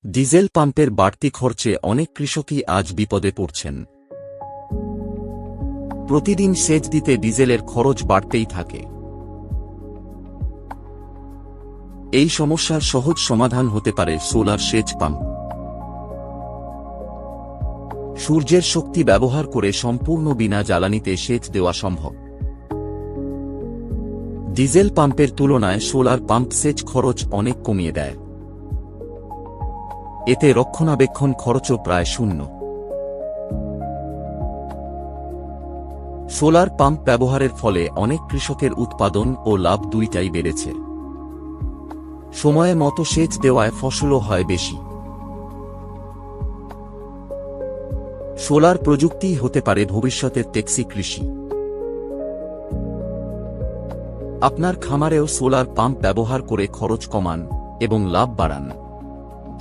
Diesel পাম্পের বাড়তি খরচে অনেক কৃষকই আজ বিপদে পড়ছেন। প্রতিদিন সেচ দিতে ডিজেলের খরচ বাড়তেই থাকে। এই সমস্যার সহজ সমাধান হতে পারে সোলার সেচ পাম্প। সূর্যের শক্তি ব্যবহার করে সম্পূর্ণ বিনা জ্বালানিতে সেচ দেওয়া সম্ভব। ডিজেল পাম্পের তুলনায় সোলার পাম্প সেচ খরচ অনেক কমিয়ে দেয়। এতে রক্ষণাবেক্ষণ খরচও প্রায় শূন্য। সোলার পাম্প ব্যবহারের ফলে অনেক কৃষকের উৎপাদন ও লাভ দুইটাই বেড়েছে। সময়ে মতো সেচ দেওয়ায় ফসলও হয় বেশি। সোলার প্রযুক্তিই হতে পারে ভবিষ্যতের টেকসই কৃষি। আপনার খামারেও সোলার পাম্প ব্যবহার করে খরচ কমান এবং লাভ বাড়ান।